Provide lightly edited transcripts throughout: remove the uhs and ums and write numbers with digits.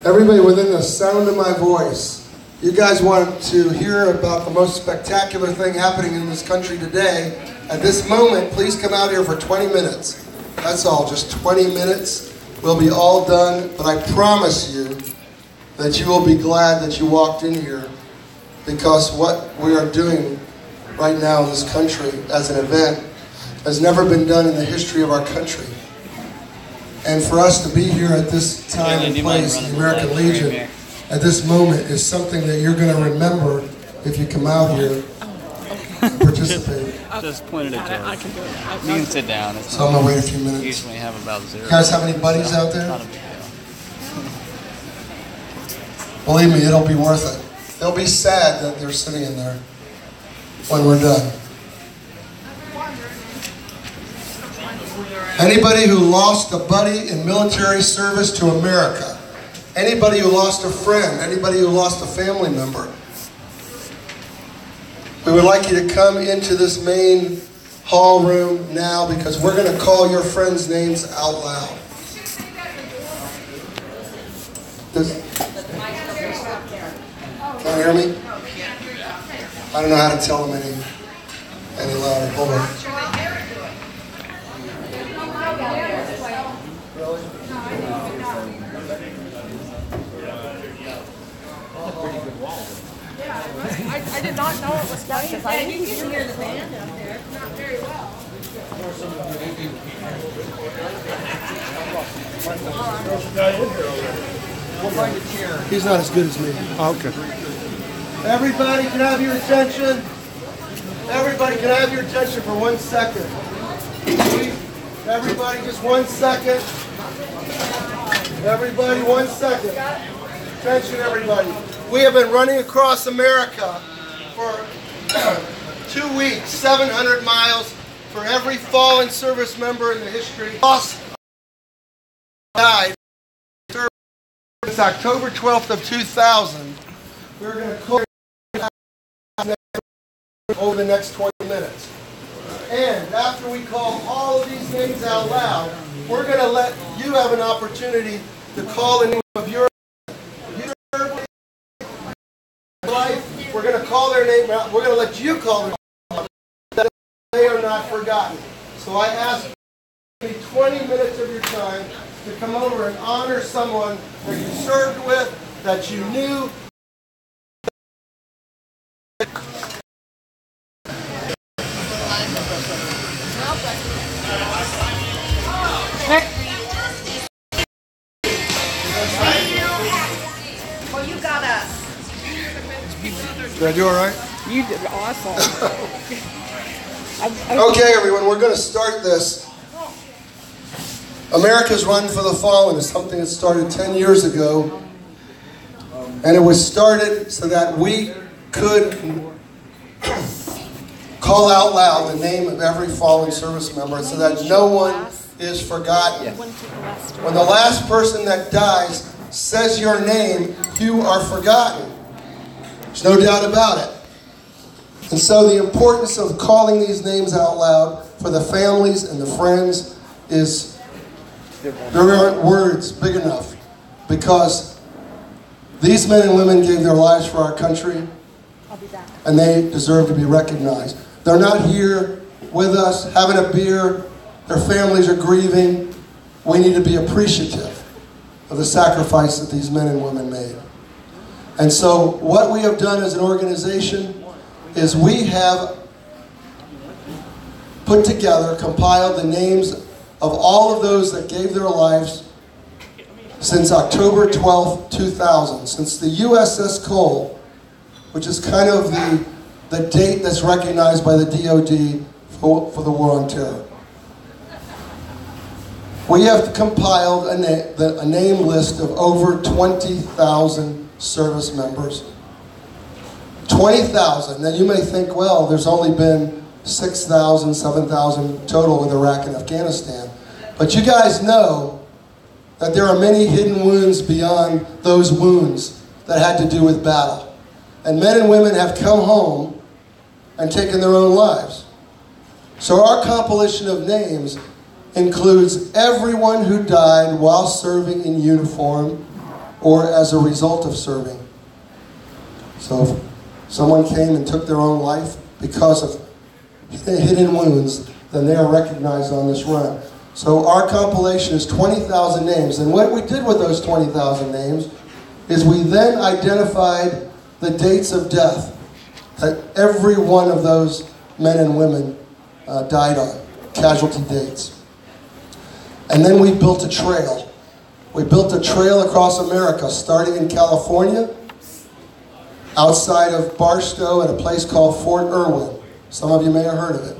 Everybody within the sound of my voice, you guys want to hear about the most spectacular thing happening in this country today. At this moment, please come out here for 20 minutes. That's all, just 20 minutes. We'll be all done, but I promise you that you will be glad that you walked in here, because what we are doing right now in this country as an event has never been done in the history of our country. And for us to be here at this time and place, the American Legion, at this moment, is something that you're going to remember if you come out here and participate. Just pointed at Joe. I can do it. You can sit down. It's So I'm going to wait a few minutes. usually have about 0. You guys have any buddies out there? Not a big deal. Believe me, it'll be worth it. They'll be sad that they're sitting in there when we're done. Anybody who lost a buddy in military service to America, anybody who lost a friend, anybody who lost a family member, we would like you to come into this main hall room now, because we're going to call your friends' names out loud. Can you hear me? I don't know how to tell them any louder. Hold on. I did not know it was playing. You can hear the band up there, not very well. We'll find a chair. He's not as good as me. Oh, okay. Everybody, can I have your attention? Everybody, can I have your attention for 1 second? Everybody, just 1 second. Everybody, 1 second. Attention, everybody. We have been running across America for 2 weeks, 700 miles for every fallen service member in the history. Lost, died. It's October 12th of 2000. We're going to call over the next 20 minutes. And after we call all of these names out loud, we're going to let you have an opportunity to call the name of your life. We're going to call their name out. We're going to let you call their name out, that they are not forgotten. So I ask you 20 minutes of your time to come over and honor someone that you served with, that you knew. Well, you got us. Did I do all right? You did awesome. Okay, everyone, we're going to start this. America's Run for the Fallen is something that started 10 years ago. And it was started so that we could call out loud the name of every fallen service member so that no one is forgotten. When the last person that dies says your name, you are forgotten. There's no doubt about it. And so the importance of calling these names out loud for the families and the friends is, there aren't words big enough, because these men and women gave their lives for our country, and they deserve to be recognized. They're not here with us having a beer. Their families are grieving. We need to be appreciative of the sacrifice that these men and women made. And so what we have done as an organization is we have put together, compiled the names of all of those that gave their lives since October 12th, 2000, since the USS Cole, which is kind of the date that's recognized by the DOD for the War on Terror. We have compiled a name list of over 20,000 service members. 20,000. Now you may think, well, there's only been 6,000, 7,000 total with Iraq and Afghanistan. But you guys know that there are many hidden wounds beyond those wounds that had to do with battle. And men and women have come home and taken their own lives. So our compilation of names includes everyone who died while serving in uniform or as a result of serving. So if someone came and took their own life because of hidden wounds, then they are recognized on this run. So our compilation is 20,000 names. And what we did with those 20,000 names is we then identified the dates of death that every one of those men and women died on, casualty dates. And then we built a trail. We built a trail across America, starting in California, outside of Barstow at a place called Fort Irwin. Some of you may have heard of it.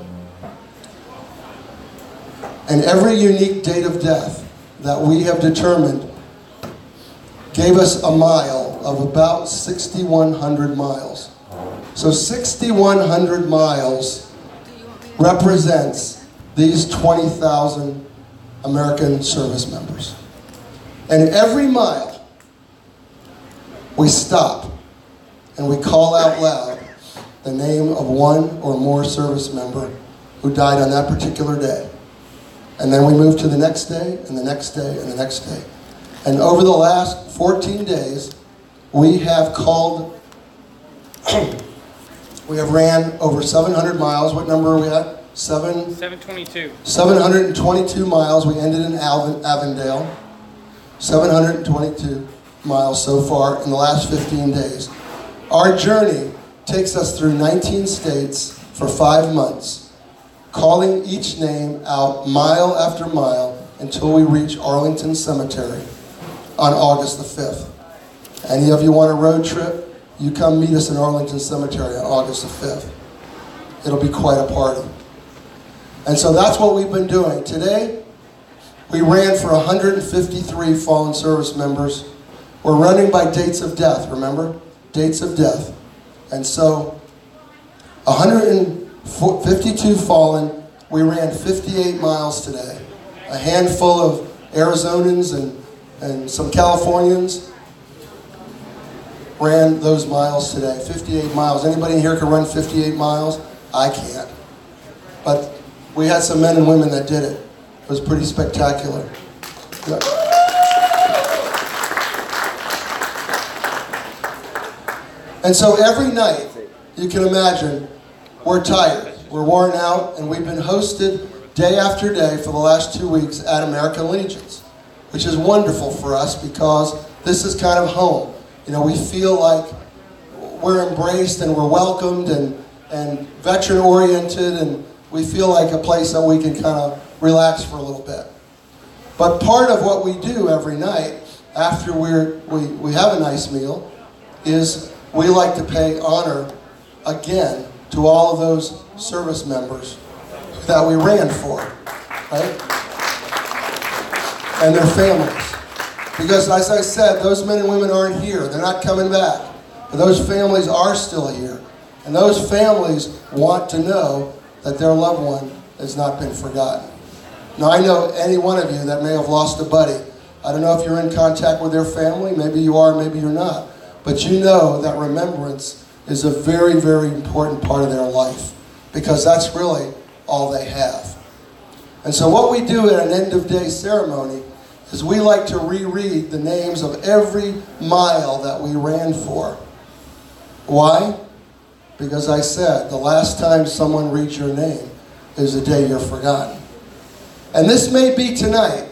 And every unique date of death that we have determined gave us a mile of about 6,100 miles. So 6,100 miles represents these 20,000 American service members. And every mile, we stop and we call out loud the name of one or more service member who died on that particular day. And then we move to the next day, and the next day, and the next day. And over the last 14 days, we have called, we have ran over 700 miles. What number are we at? 722. 722 miles. We ended in Avondale. 722 miles so far in the last 15 days. Our journey takes us through 19 states for 5 months, calling each name out mile after mile until we reach Arlington Cemetery on August the 5th. Any of you want a road trip? You come meet us in Arlington Cemetery on August the 5th. It'll be quite a party. And so that's what we've been doing. Today, we ran for 153 fallen service members. We're running by dates of death, remember? Dates of death. And so, 152 fallen. We ran 58 miles today. A handful of Arizonans and some Californians ran those miles today. 58 miles. Anybody in here can run 58 miles? I can't. But we had some men and women that did it. It was pretty spectacular. Yeah. And so every night, you can imagine, we're tired, we're worn out, and we've been hosted day after day for the last 2 weeks at American Legions, which is wonderful for us because this is kind of home. You know, we feel like we're embraced and we're welcomed and veteran-oriented, and we feel like a place that we can kind of relax for a little bit. But part of what we do every night after we have a nice meal is we like to pay honor again to all of those service members that we ran for, right? And their families. Because as I said, those men and women aren't here. They're not coming back. But those families are still here. And those families want to know that their loved one has not been forgotten. Now, I know any one of you that may have lost a buddy. I don't know if you're in contact with their family. Maybe you are, maybe you're not. But you know that remembrance is a very, very important part of their life because that's really all they have. And so what we do at an end-of-day ceremony is we like to reread the names of every mile that we ran for. Why? Because I said the last time someone reads your name is the day you're forgotten. And this may be tonight,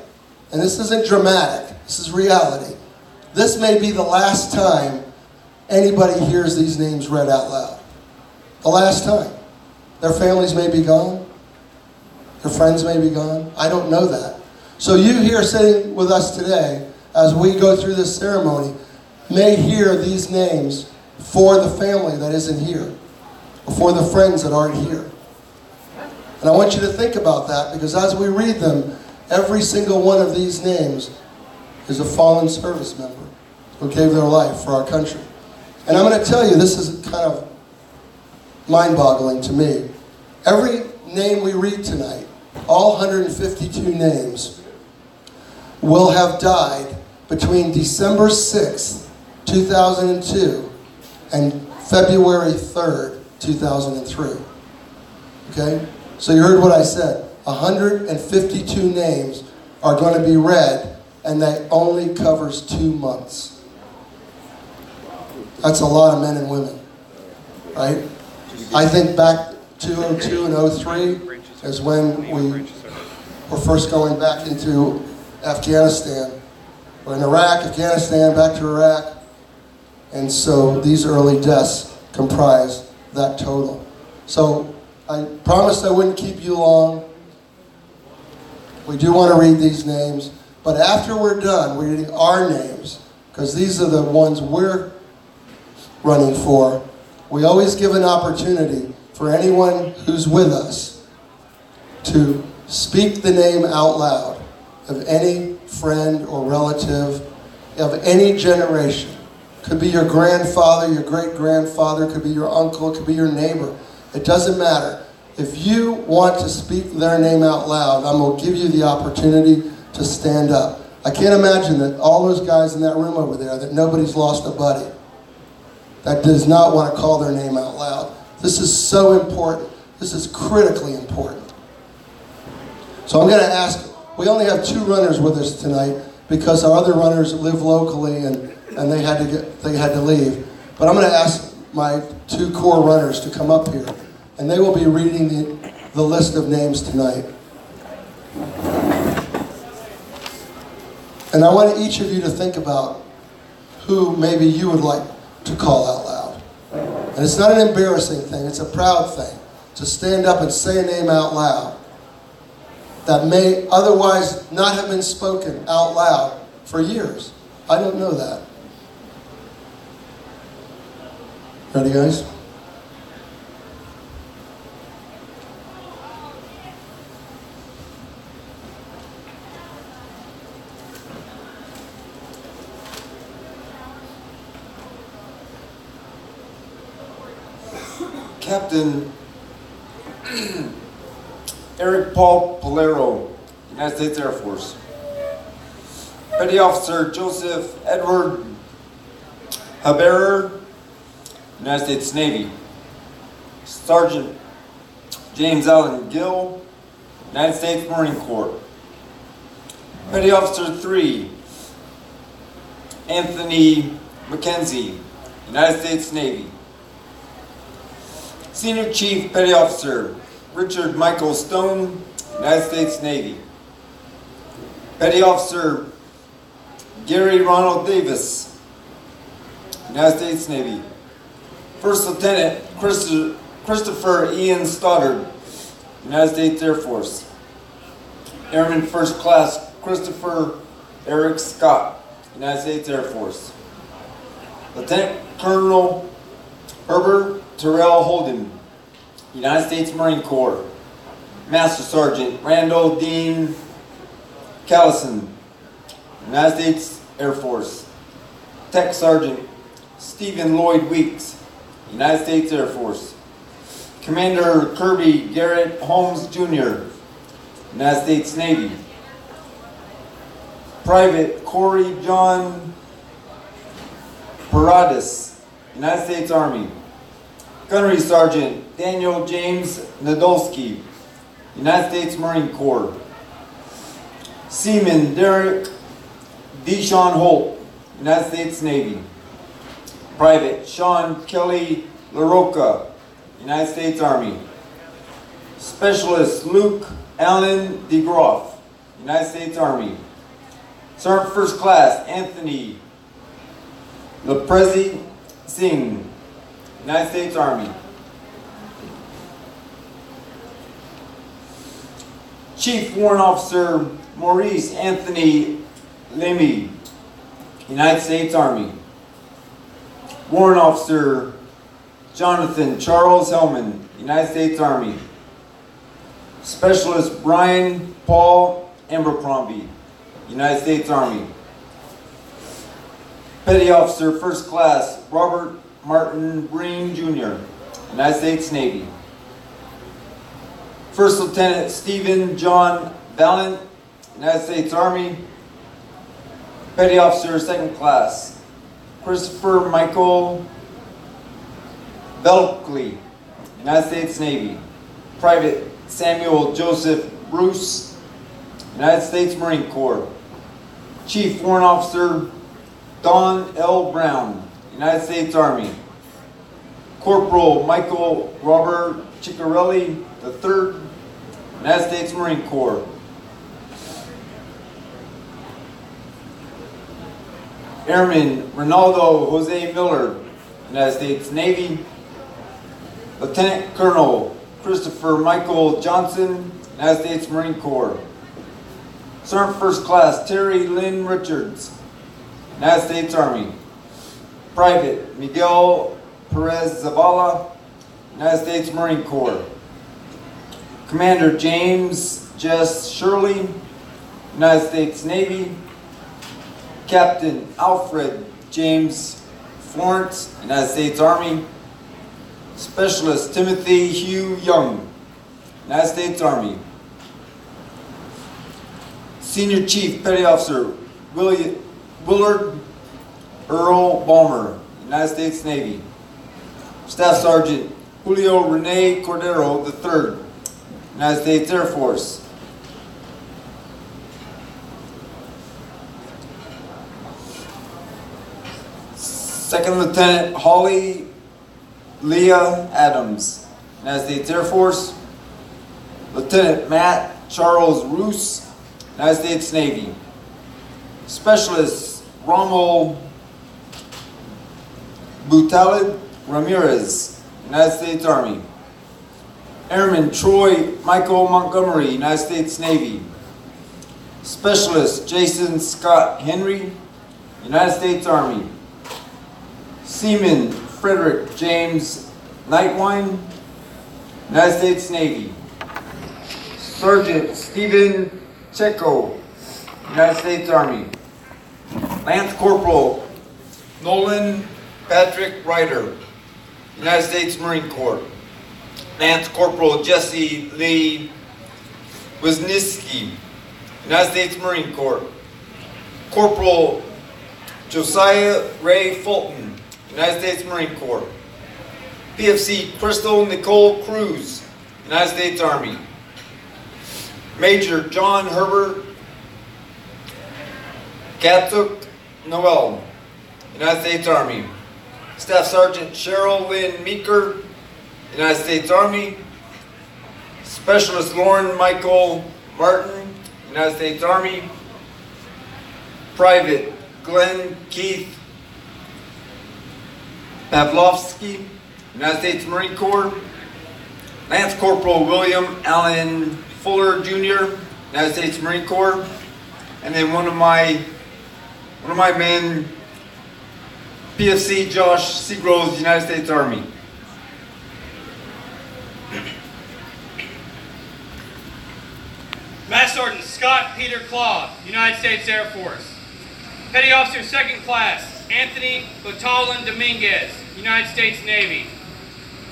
and this isn't dramatic, this is reality. This may be the last time anybody hears these names read out loud. The last time. Their families may be gone. Their friends may be gone. I don't know that. So you here sitting with us today, as we go through this ceremony, may hear these names for the family that isn't here, or for the friends that aren't here. And I want you to think about that, because as we read them, every single one of these names is a fallen service member who gave their life for our country. And I'm going to tell you, this is kind of mind-boggling to me. Every name we read tonight, all 152 names, will have died between December 6th, 2002 and February 3rd, 2003. Okay? So you heard what I said. 152 names are going to be read, and that only covers 2 months. That's a lot of men and women, right? I think back 2002 and 03 is when we were first going back into Afghanistan. We're in Iraq, Afghanistan, back to Iraq. And so these early deaths comprise that total. So I promised I wouldn't keep you long. We do want to read these names. But after we're done reading our names, because these are the ones we're running for, we always give an opportunity for anyone who's with us to speak the name out loud of any friend or relative of any generation. Could be your grandfather, your great-grandfather, could be your uncle, it could be your neighbor. It doesn't matter. If you want to speak their name out loud, I'm going to give you the opportunity to stand up. I can't imagine that all those guys in that room over there, that nobody's lost a buddy that does not want to call their name out loud. This is so important. This is critically important. So I'm going to ask, we only have 2 runners with us tonight because our other runners live locally and they had to leave. But I'm going to ask my 2 core runners to come up here, and they will be reading the list of names tonight. And I want each of you to think about who maybe you would like to call out loud. And it's not an embarrassing thing, it's a proud thing to stand up and say a name out loud that may otherwise not have been spoken out loud for years. I don't know that. Ready, guys? Captain Eric Paul Polero, United States Air Force. Petty Officer Joseph Edward Haberer, United States Navy. Sergeant James Allen Gill, United States Marine Corps. Petty Officer 3, Anthony McKenzie, United States Navy. Senior Chief Petty Officer Richard Michael Stone, United States Navy. Petty Officer Gary Ronald Davis, United States Navy. First Lieutenant Christopher Ian Stoddard, United States Air Force. Airman First Class Christopher Eric Scott, United States Air Force. Lieutenant Colonel Herbert Terrell Holden, United States Marine Corps. Master Sergeant Randall Dean Callison, United States Air Force. Tech Sergeant Stephen Lloyd Weeks, United States Air Force. Commander Kirby Garrett Holmes Jr., United States Navy. Private Corey John Paradis, United States Army. Gunnery Sergeant Daniel James Nadolski, United States Marine Corps. Seaman Derek Deshaun Holt, United States Navy. Private Sean Kelly LaRocca, United States Army. Specialist Luke Allen DeGroff, United States Army. Sergeant First Class Anthony LaPrezi Singh, United States Army. Chief Warrant Officer Maurice Anthony Lemy, United States Army. Warrant Officer Jonathan Charles Hellman, United States Army. Specialist Brian Paul Abercrombie, United States Army. Petty Officer First Class Robert Martin Breen Jr., United States Navy. First Lieutenant Stephen John Vallant, United States Army. Petty Officer Second Class Christopher Michael Belkley, United States Navy. Private Samuel Joseph Bruce, United States Marine Corps. Chief Warrant Officer Don L. Brown, United States Army. Corporal Michael Robert Ciccarelli III, United States Marine Corps. Airman Ronaldo Jose Miller, United States Navy. Lieutenant Colonel Christopher Michael Johnson, United States Marine Corps. Sergeant First Class Terry Lynn Richards, United States Army. Private Miguel Perez Zavala, United States Marine Corps. Commander James Jess Shirley, United States Navy. Captain Alfred James Florence, United States Army. Specialist Timothy Hugh Young, United States Army. Senior Chief Petty Officer Willard Earl Balmer, United States Navy. Staff Sergeant Julio Rene Cordero III, United States Air Force. Second Lieutenant Holly Leah Adams, United States Air Force. Lieutenant Matt Charles Roos, United States Navy. Specialist Rommel Butalid Ramirez, United States Army. Airman Troy Michael Montgomery, United States Navy. Specialist Jason Scott Henry, United States Army. Seaman Frederick James Nightwine, United States Navy. Sergeant Stephen Checo, United States Army. Lance Corporal Nolan Patrick Ryder, United States Marine Corps. Lance Corporal Jesse Lee Wisniewski, United States Marine Corps. Corporal Josiah Ray Fulton, United States Marine Corps. PFC Crystal Nicole Cruz, United States Army. Major John Herbert Katuk Noel, United States Army. Staff Sergeant Cheryl Lynn Meeker, United States Army. Specialist Lauren Michael Martin, United States Army. Private Glenn Keith Pavlovsky, United States Marine Corps. Lance Corporal William Allen Fuller Jr., United States Marine Corps. And then one of my men, PFC Josh Seagroves, United States Army. Master Sergeant Scott Peter Claw, United States Air Force. Petty Officer Second Class Anthony Botalin Dominguez, United States Navy.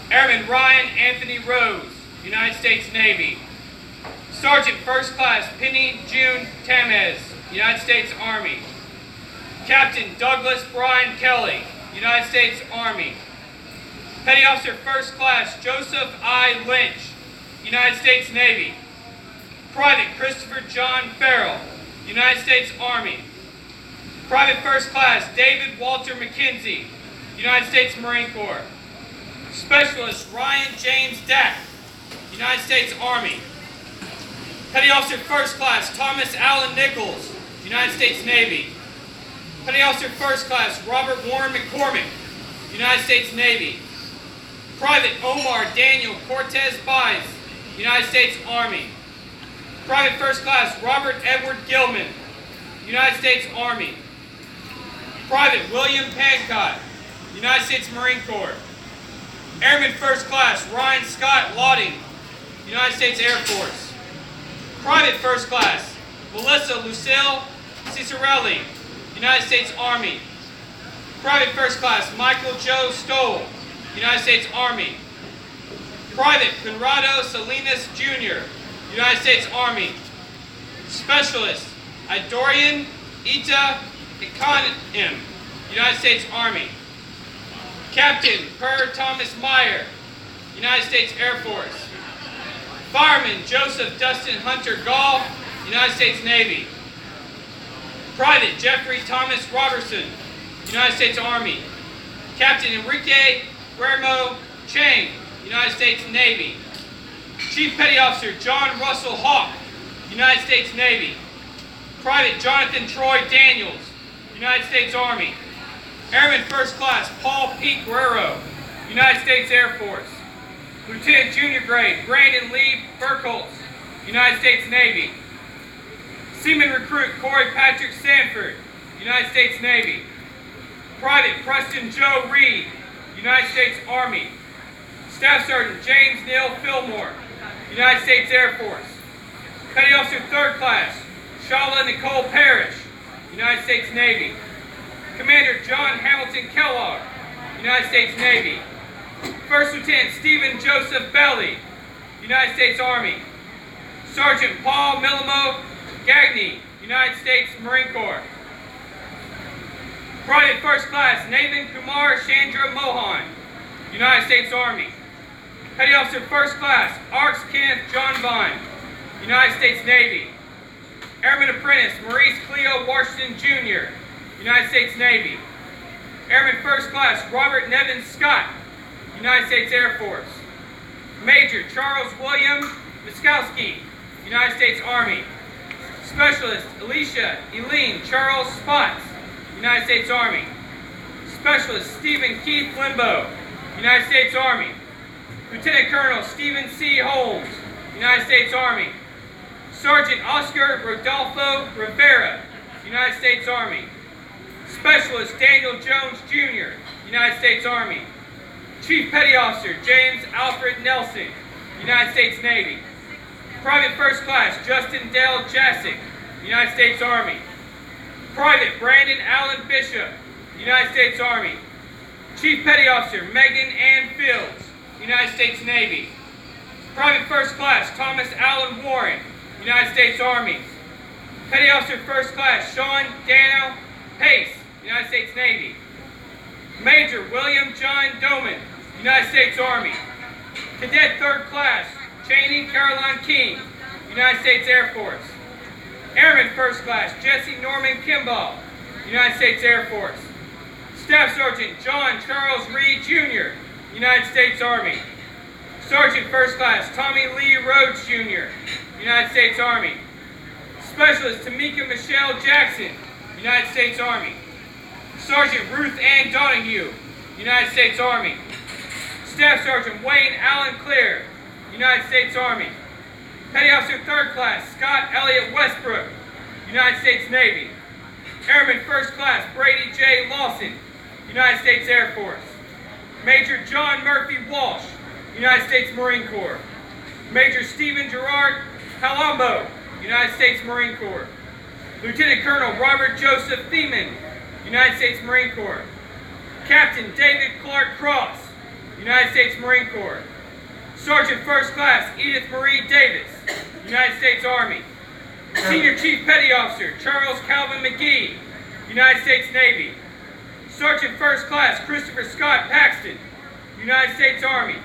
Airman Ryan Anthony Rose, United States Navy. Sergeant First Class Penny June Tamez, United States Army. Captain Douglas Brian Kelly, United States Army. Petty Officer First Class Joseph I. Lynch, United States Navy. Private Christopher John Farrell, United States Army. Private First Class David Walter McKenzie, United States Marine Corps. Specialist Ryan James Dack, United States Army. Petty Officer First Class Thomas Allen Nichols, United States Navy. Petty Officer First Class Robert Warren McCormick, United States Navy. Private Omar Daniel Cortez Baez, United States Army. Private First Class Robert Edward Gilman, United States Army. Private William Pancott, United States Marine Corps. Airman First Class Ryan Scott Lotting, United States Air Force. Private First Class Melissa Lucille Cicerelli, United States Army. Private First Class Michael Joe Stoll, United States Army. Private Conrado Salinas Jr., United States Army. Specialist Idorian Ita Ikonim, United States Army. Captain Per Thomas Meyer, United States Air Force. Fireman Joseph Dustin Hunter Gall, United States Navy. Private Jeffrey Thomas Robertson, United States Army. Captain Enrique Guillermo Chang, United States Navy. Chief Petty Officer John Russell Hawk, United States Navy. Private Jonathan Troy Daniels, United States Army. Airman First Class Paul P. Guerrero, United States Air Force. Lieutenant Junior Grade Brandon Lee Burkholz, United States Navy. Seaman Recruit Corey Patrick Sanford, United States Navy. Private Preston Joe Reed, United States Army. Staff Sergeant James Neil Fillmore, United States Air Force. Petty Officer Third Class Shala Nicole Parrish, United States Navy. Commander John Hamilton Kellogg, United States Navy. First Lieutenant Stephen Joseph Belly, United States Army. Sergeant Paul Milimo Gagny, United States Marine Corps. Private First Class Nathan Kumar Chandra Mohan, United States Army. Petty Officer First Class Arks Kenneth John Vine, United States Navy. Airman Apprentice Maurice Cleo Washington Jr., United States Navy. Airman First Class Robert Nevin Scott, United States Air Force. Major Charles William Miskowski, United States Army. Specialist Alicia Eileen Charles Spots, United States Army. Specialist Stephen Keith Limbo, United States Army. Lieutenant Colonel Stephen C. Holmes, United States Army. Sergeant Oscar Rodolfo Rivera, United States Army. Specialist Daniel Jones Jr., United States Army. Chief Petty Officer James Alfred Nelson, United States Navy. Private First Class Justin Dale Jasic, United States Army. Private Brandon Allen Bishop, United States Army. Chief Petty Officer Megan Ann Fields, United States Navy. Private First Class Thomas Allen Warren, United States Army. Petty Officer First Class Sean Daniel Pace, United States Navy. Major William John Doman, United States Army. Cadet Third Class Cheney Caroline King, United States Air Force. Airman First Class Jesse Norman Kimball, United States Air Force. Staff Sergeant John Charles Reed Jr., United States Army. Sergeant First Class Tommy Lee Rhodes Jr., United States Army. Specialist Tamika Michelle Jackson, United States Army. Sergeant Ruth Ann Donahue, United States Army. Staff Sergeant Wayne Allen Clear, United States Army. Petty Officer Third Class Scott Elliott Westbrook, United States Navy. Airman First Class Brady J. Lawson, United States Air Force. Major John Murphy Walsh, United States Marine Corps. Major Stephen Gerard Palombo, United States Marine Corps. Lieutenant Colonel Robert Joseph Thiemann, United States Marine Corps. Captain David Clark Cross, United States Marine Corps. Sergeant First Class Edith Marie Davis, United States Army. Senior Chief Petty Officer Charles Calvin McGee, United States Navy. Sergeant First Class Christopher Scott Paxton, United States Army.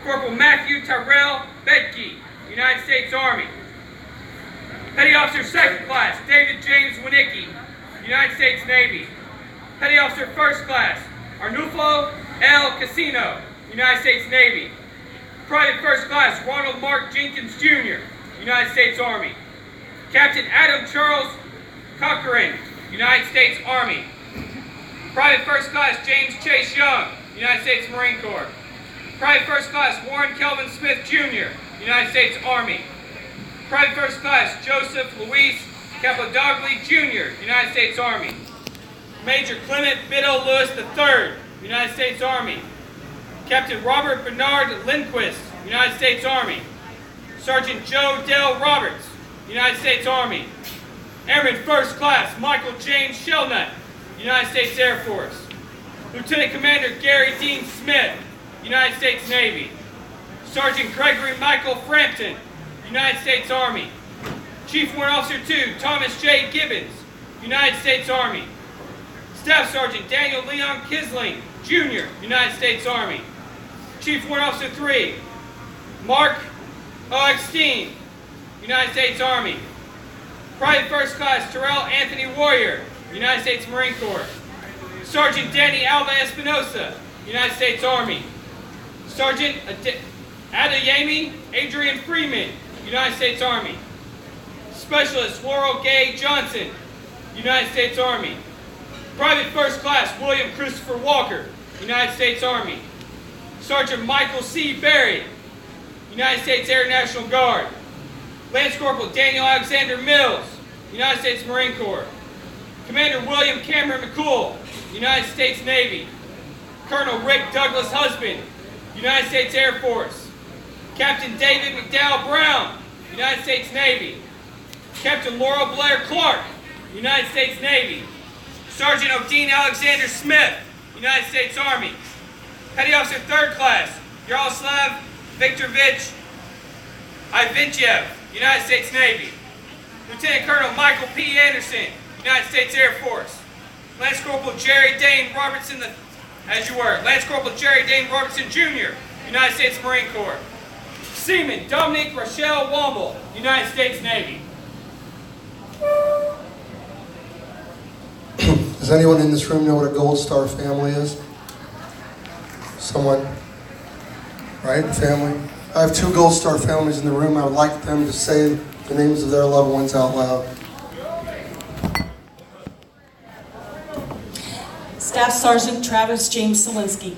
Corporal Matthew Tyrell Bedke, United States Army. Petty Officer Second Class David James Winicki, United States Navy. Petty Officer First Class Arnulfo L. Casino, United States Navy. Private First Class Ronald Mark Jenkins Jr., United States Army. Captain Adam Charles Cochran, United States Army. Private First Class James Chase Young, United States Marine Corps. Private First Class Warren Kelvin Smith Jr., United States Army. Private First Class Joseph Luis Capodogli Jr., United States Army. Major Clement Biddle Lewis III, United States Army. Captain Robert Bernard Lindquist, United States Army. Sergeant Joe Dale Roberts, United States Army. Airman First Class Michael James Shelnut, United States Air Force. Lieutenant Commander Gary Dean Smith, United States Navy. Sergeant Gregory Michael Frampton, United States Army. Chief Warrant Officer 2 Thomas J. Gibbons, United States Army. Staff Sergeant Daniel Leon Kisling, Jr., United States Army. Chief Warrant Officer 3 Mark O. Eckstein, United States Army. Private First Class Terrell Anthony Warrior, United States Marine Corps. Sergeant Danny Alva Espinosa, United States Army. Sergeant Adeyemi Adrian Freeman, United States Army. Specialist Laurel Gay Johnson, United States Army. Private First Class William Christopher Walker, United States Army. Sergeant Michael C. Berry, United States Air National Guard. Lance Corporal Daniel Alexander Mills, United States Marine Corps. Commander William Cameron McCool, United States Navy. Colonel Rick Douglas Husband, United States Air Force. Captain David McDowell Brown, United States Navy. Captain Laurel Blair Clark, United States Navy. Sergeant Odine Alexander Smith, United States Army. Petty Officer 3rd Class Yaroslav Viktorovich Ivinchev, United States Navy. Lieutenant Colonel Michael P. Anderson, United States Air Force. Lance Corporal Jerry Dane Robertson, Lance Corporal Jerry Dane Robertson Jr., United States Marine Corps. Seaman Dominique Rochelle Womble, United States Navy. Does anyone in this room know what a Gold Star family is? Someone? Right? Family? I have 2 Gold Star families in the room. I would like them to say the names of their loved ones out loud. Staff Sergeant Travis James Selinsky.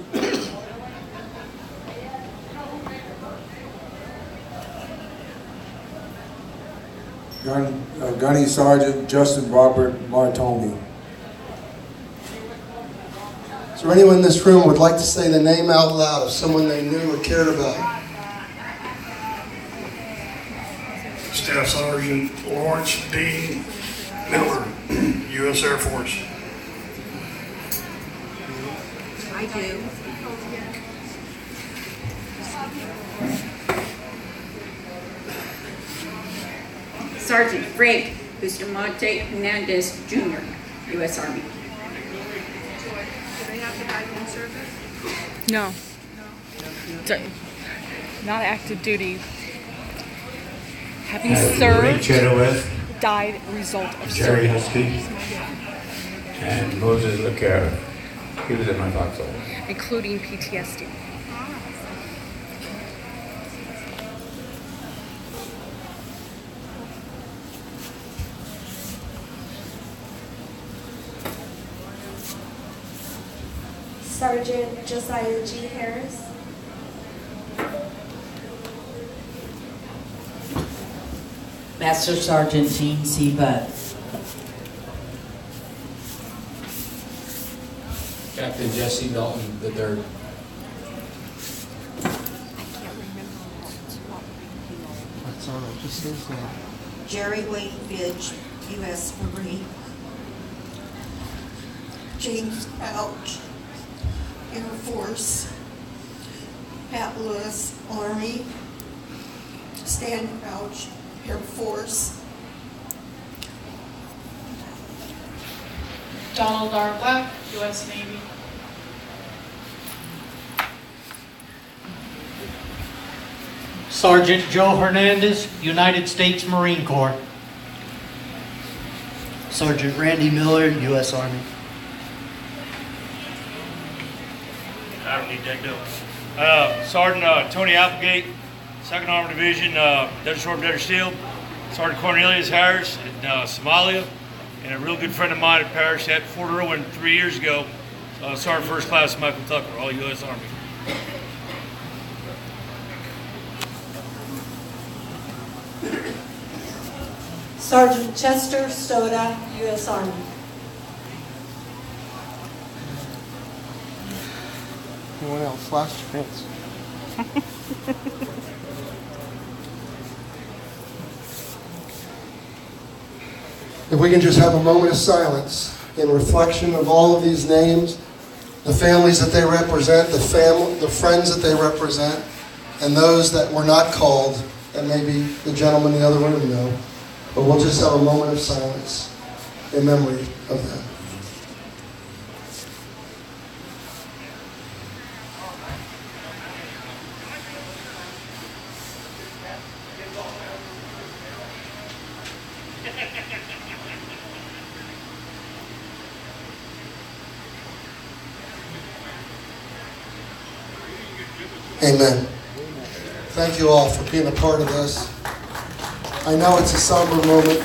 Gunny Sergeant Justin Robert Martoni. Is there anyone in this room who would like to say the name out loud of someone they knew or cared about? Staff Sergeant Lawrence D. Miller, U.S. Air Force. I do. Sergeant Frank Bustamante Hernandez Jr., U.S. Army. Do they have to die in service? No. Not active duty. Having served, Chenoweth, died result of Jerry service. Husky, and Moses LeCaire. He was in my foxhole. Including PTSD. Sergeant Josiah G. Harris. Master Sergeant Gene C. Butt. Captain Jesse Dalton III. That's all right. Just says that. Jerry Wayne Fidge, U.S. Marine. James Ouch, Air Force. Pat Lewis, Army. Stan Ouch, Air Force. Donald R. Black, U.S. Navy. Sergeant Joe Hernandez, United States Marine Corps. Sergeant Randy Miller, U.S. Army. I don't need that dope. Sergeant Tony Applegate, 2nd Armored Division, Desert Storm, Desert Steel. Sergeant Cornelius Harris in Somalia. And a real good friend of mine at Parish at Fort Irwin 3 years ago, Sergeant First Class Michael Tucker, all U.S. Army. Sergeant Chester Stoda, U.S. Army. Anyone else? Last chance. If we can just have a moment of silence in reflection of all of these names, the families that they represent, the friends that they represent, and those that were not called, and maybe the gentleman in the other room know. But we'll just have a moment of silence in memory of them. Amen. Thank you all for being a part of this. I know it's a somber moment.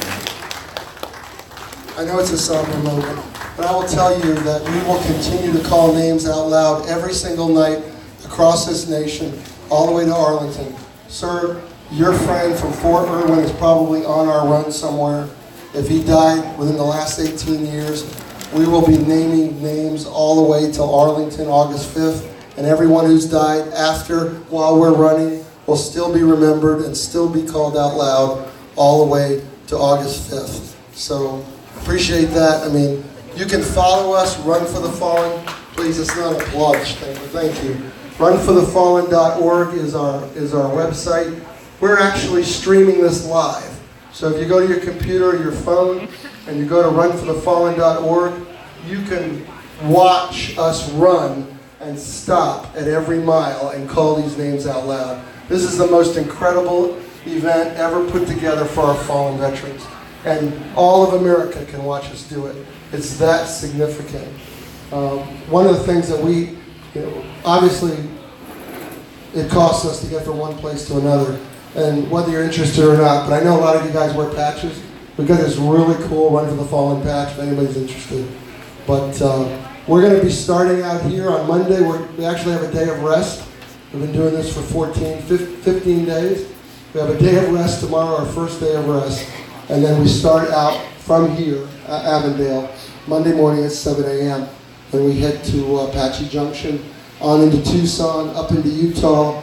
But I will tell you that we will continue to call names out loud every single night across this nation, all the way to Arlington. Sir, your friend from Fort Irwin is probably on our run somewhere. If he died within the last 18 years, we will be naming names all the way till Arlington, August 5th. And everyone who's died after, while we're running, will still be remembered and still be called out loud all the way to August 5th. So appreciate that. I mean, you can follow us, Run for the Fallen. Please, it's not a plug thing, but thank you. Runforthefallen.org is our website. We're actually streaming this live. So if you go to your computer or your phone and you go to runforthefallen.org, you can watch us run and stop at every mile and call these names out loud. This is the most incredible event ever put together for our fallen veterans. And all of America can watch us do it. It's that significant. One of the things that we, obviously, it costs us to get from one place to another. And whether you're interested or not, but I know a lot of you guys wear patches. We've got this really cool Run for the Fallen patch if anybody's interested. But we're going to be starting out here on Monday. We actually have a day of rest. We've been doing this for 15 days. We have a day of rest tomorrow, our first day of rest. And then we start out from here, Avondale, Monday morning at 7 a.m. Then we head to Apache Junction, on into Tucson, up into Utah,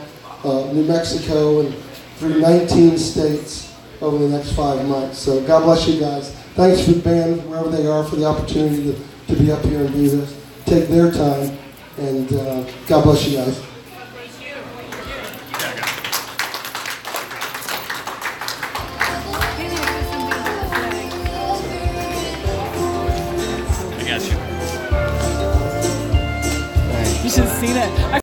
New Mexico, and through 19 states over the next 5 months. So God bless you guys. Thanks for the band, wherever they are, for the opportunity to be up here and do this. Take their time, and God bless you guys. You should have seen it. I